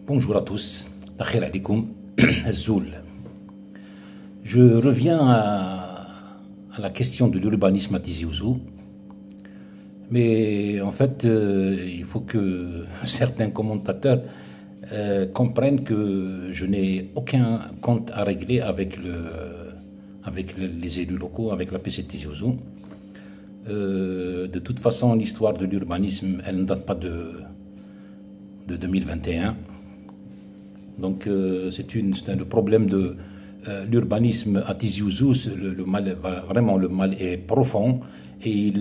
Bonjour à tous, Akhir alaikum, Azzoul. Je reviens à la question de l'urbanisme à Tizi Ouzou, mais en fait, il faut que certains commentateurs comprennent que je n'ai aucun compte à régler avec les élus locaux, avec la PC Tizi Ouzou. De toute façon, l'histoire de l'urbanisme, elle ne date pas de 2021. Donc le problème de l'urbanisme à Tizi Ouzou, vraiment le mal est profond et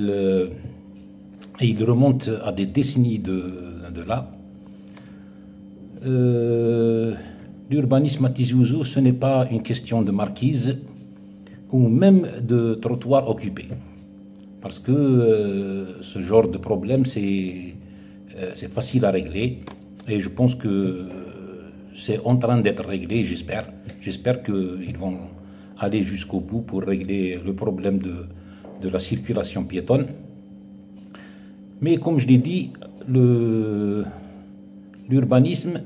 il remonte à des décennies de là. L'urbanisme à Tizi Ouzou, ce n'est pas une question de marquise ou même de trottoir occupé. Parce que ce genre de problème, c'est facile à régler et je pense que c'est en train d'être réglé, j'espère. J'espère qu'ils vont aller jusqu'au bout pour régler le problème de la circulation piétonne. Mais comme je l'ai dit, l'urbanisme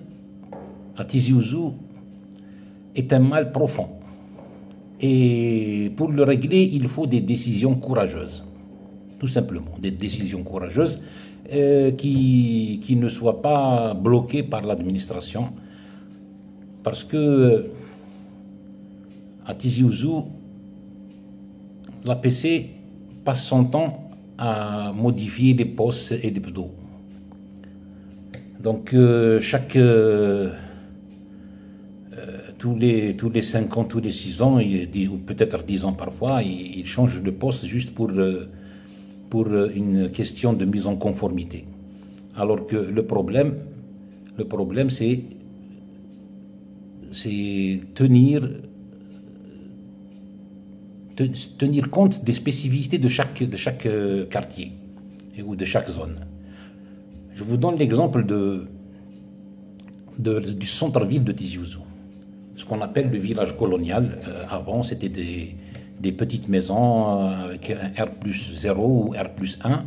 à Tizi Ouzou est un mal profond. Et pour le régler, il faut des décisions courageuses. Tout simplement, des décisions courageuses qui ne soient pas bloquées par l'administration. Parce que à Tizi Ouzou, l'APC passe son temps à modifier les postes et les d'eau. Donc tous les 5 ans, tous les 6 ans, ou peut-être 10 ans parfois, il change de poste juste pour une question de mise en conformité. Alors que le problème c'est tenir compte des spécificités de chaque quartier ou de chaque zone. Je vous donne l'exemple du centre-ville de Tizi Ouzou, ce qu'on appelle le village colonial. Avant, c'était des petites maisons avec un R+0 ou R+1.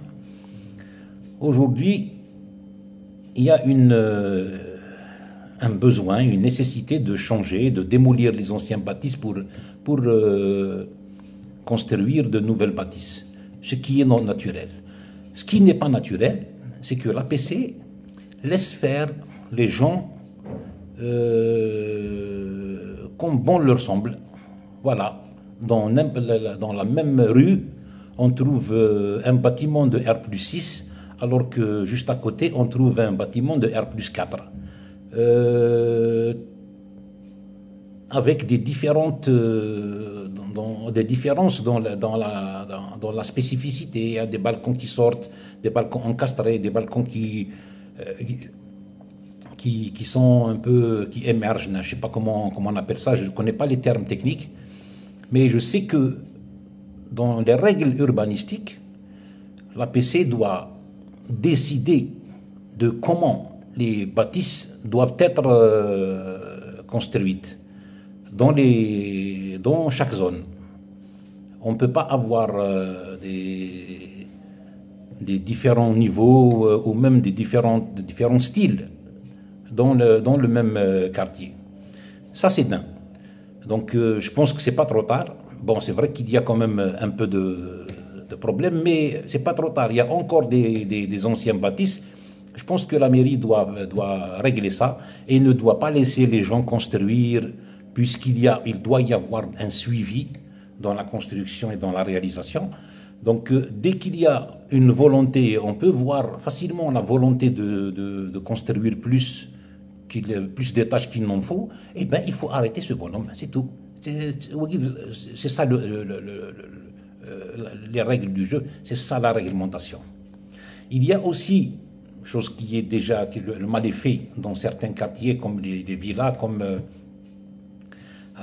Aujourd'hui, il y a un besoin, une nécessité de changer, de démolir les anciens bâtisses pour construire de nouvelles bâtisses, ce qui est non naturel. Ce qui n'est pas naturel, c'est que l'APC laisse faire les gens comme bon leur semble. Voilà, dans la même rue, on trouve un bâtiment de R+6, alors que juste à côté, on trouve un bâtiment de R+4. Avec des différences dans la spécificité. Il y a des balcons qui sortent, des balcons encastrés, des balcons qui sont un peu, qui émergent. Je ne sais pas comment on appelle ça, je ne connais pas les termes techniques, mais je sais que dans les règles urbanistiques, l'APC doit décider de comment les bâtisses doivent être construites dans chaque zone. On ne peut pas avoir des différents niveaux ou même des différents styles dans le même quartier. Ça, c'est d'un. Donc, je pense que c'est pas trop tard. Bon, c'est vrai qu'il y a quand même un peu de problèmes, mais c'est pas trop tard. Il y a encore des anciens bâtisses. Je pense que la mairie doit régler ça et ne doit pas laisser les gens construire, puisqu'il doit y avoir un suivi dans la construction et dans la réalisation. Donc, dès qu'il y a une volonté, on peut voir facilement la volonté de construire plus d'étages qu'il n'en faut, eh bien, il faut arrêter ce bonhomme, c'est tout. C'est ça les règles du jeu, c'est ça la réglementation. Il y a aussi, chose qui est déjà, le mal est fait dans certains quartiers, comme les villas,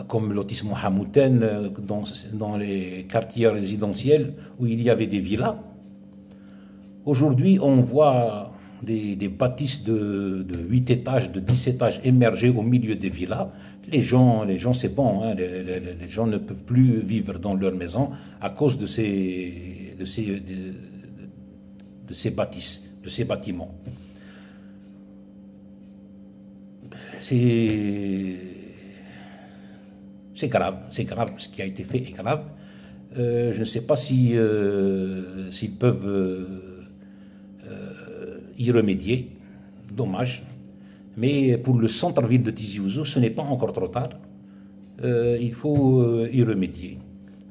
comme lotissement Hamouten, dans les quartiers résidentiels où il y avait des villas. Aujourd'hui, on voit des bâtisses de 8 étages, de 10 étages émerger au milieu des villas. Les gens c'est bon, hein, les gens ne peuvent plus vivre dans leur maison à cause de ces bâtisses, de ces bâtiments. c'est grave, ce qui a été fait est grave. Je ne sais pas si, s'ils peuvent y remédier. Dommage. Mais pour le centre-ville de Tizi Ouzou, ce n'est pas encore trop tard. Il faut y remédier.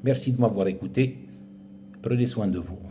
Merci de m'avoir écouté. Prenez soin de vous.